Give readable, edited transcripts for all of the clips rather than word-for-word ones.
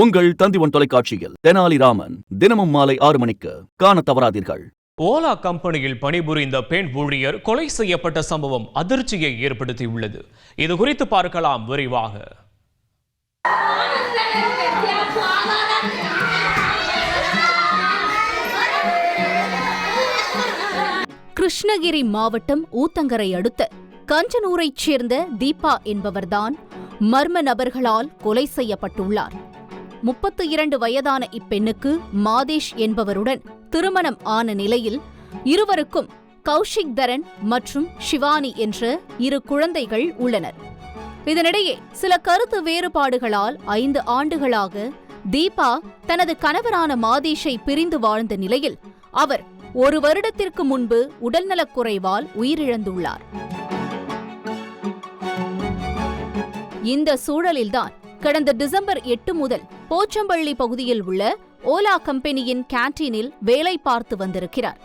உங்கள் தந்திவன் தொலைக்காட்சியில் தெனாலிராமன் தினமும் மாலை 6 மணிக்கு காண தவறாதீர்கள். ஓலா கம்பெனியில் பணிபுரிந்த பெண் ஊழியர் கொலை செய்யப்பட்ட சம்பவம் அதிர்ச்சியை ஏற்படுத்தியுள்ளது. இது குறித்து பார்க்கலாம் விரிவாக. கிருஷ்ணகிரி மாவட்டம் ஊத்தங்கரை அடுத்த கஞ்சனூரைச் சேர்ந்த தீபா என்பவர்தான் மர்ம நபர்களால் கொலை செய்யப்பட்டுள்ளார். 32 வயதான இப்பெண்ணுக்கு மாதேஷ் என்பவருடன் திருமணம் ஆன நிலையில் இருவருக்கும் கௌஷிக் தரன் மற்றும் ஷிவானி என்ற 2 குழந்தைகள் உள்ளனர். இதனிடையே சில கருத்து வேறுபாடுகளால் 5 ஆண்டுகளாக தீபா தனது கணவரான மாதேஷை பிரிந்து வாழ்ந்த நிலையில் அவர் 1 வருடத்திற்கு முன்பு உடல்நலக்குறைவால் உயிரிழந்துள்ளார். இந்த சூழலில்தான் கடந்த டிசம்பர் 8 முதல் போச்சம்பள்ளி பகுதியில் உள்ள ஓலா கம்பெனியின் கேண்டீனில் வேலை பார்த்து வந்திருக்கிறார்.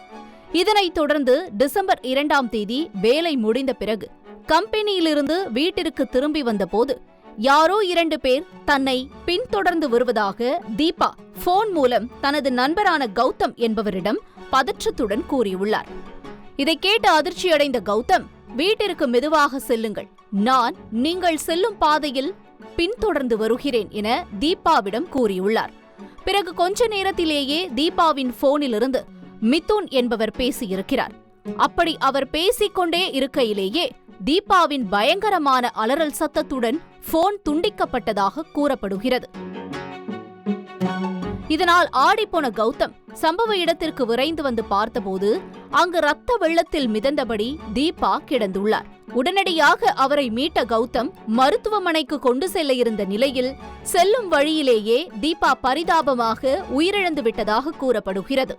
இதனைத் தொடர்ந்து டிசம்பர் 2ஆம் தேதி வேலை முடிந்த பிறகு கம்பெனியிலிருந்து வீட்டிற்கு திரும்பி வந்தபோது யாரோ 2 பேர் தன்னை பின்தொடர்ந்து வருவதாக தீபா போன் மூலம் தனது நண்பரான கௌதம் என்பவரிடம் பதற்றத்துடன் கூறியுள்ளார். இதை கேட்டு அதிர்ச்சியடைந்த கௌதம், வீட்டிற்கு மெதுவாக செல்லுங்கள், நான் நீங்கள் செல்லும் பாதையில் பின்தொடர்ந்து வருகிறேன் என தீபாவிடம் கூறியுள்ளார். பிறகு கொஞ்ச நேரத்திலேயே தீபாவின் போனிலிருந்து மிதுன் என்பவர் பேசியிருக்கிறார். அப்படி அவர் பேசிக்கொண்டே இருக்கையிலேயே தீபாவின் பயங்கரமான அலறல் சத்தத்துடன் போன் துண்டிக்கப்பட்டதாக கூறப்படுகிறது. இதனால் ஆடிப்போன கௌதம் சம்பவ இடத்திற்கு விரைந்து வந்து பார்த்தபோது அங்கு ரத்த வெள்ளத்தில் மிதந்தபடி தீபா கிடந்துள்ளார். உடனடியாக அவரை மீட்ட கௌதம் மருத்துவமனைக்கு கொண்டு செல்ல இருந்த நிலையில் செல்லும் வழியிலேயே தீபா பரிதாபமாக உயிரிழந்து விட்டதாக கூறப்படுகிறது.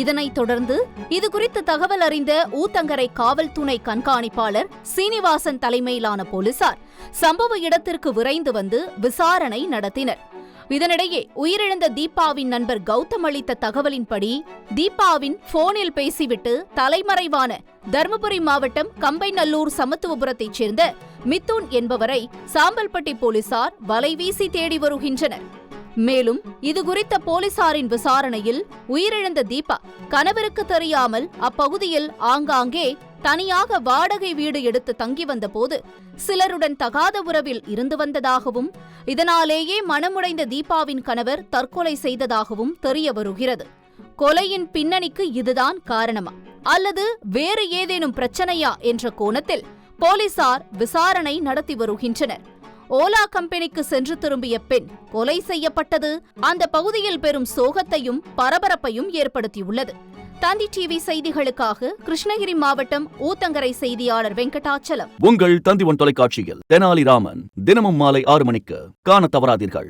இதனைத் தொடர்ந்து இதுகுறித்து தகவல் அறிந்த ஊத்தங்கரை காவல் துணை கண்காணிப்பாளர் சீனிவாசன் தலைமையிலான போலீசார் சம்பவ இடத்திற்கு விரைந்து வந்து விசாரணை நடத்தினர். இதனிடையே உயிரிழந்த தீபாவின் நண்பர் கௌதம் அளித்த தகவலின்படி தீபாவின் போனில் பேசிவிட்டு தலைமறைவான தருமபுரி மாவட்டம் கம்பைநல்லூர் சமத்துவபுரத்தைச் சேர்ந்த மிதுன் என்பவரை சாம்பல்பட்டி போலீசார் வலைவீசி தேடி வருகின்றனர். மேலும் இதுகுறித்த போலீசாரின் விசாரணையில் உயிரிழந்த தீபா கணவருக்கு தெரியாமல் அப்பகுதியில் ஆங்காங்கே தனியாக வாடகை வீடு எடுத்து தங்கி வந்தபோது சிலருடன் தகாத உறவில் இருந்து வந்ததாகவும் இதனாலேயே மனமுடைந்த தீபாவின் கணவர் தற்கொலை செய்ததாகவும் தெரிய வருகிறது. கொலையின் பின்னணிக்கு இதுதான் காரணமா அல்லது வேறு ஏதேனும் பிரச்சனையா என்ற கோணத்தில் போலீசார் விசாரணை நடத்தி வருகின்றனர். ஓலா கம்பெனிக்கு சென்று திரும்பிய பெண் கொலை செய்யப்பட்டது அந்த பகுதியில் பெரும் சோகத்தையும் பரபரப்பையும் ஏற்படுத்தியுள்ளது. தந்தி டிவி செய்திகளுக்காக கிருஷ்ணகிரி மாவட்டம் ஊத்தங்கரை செய்தியாளர் வெங்கடாச்சலம். உங்கள் தந்திவன் தொலைக்காட்சியில் தெனாலிராமன் தினமும் மாலை 6 மணிக்கு காண தவறாதீர்கள்.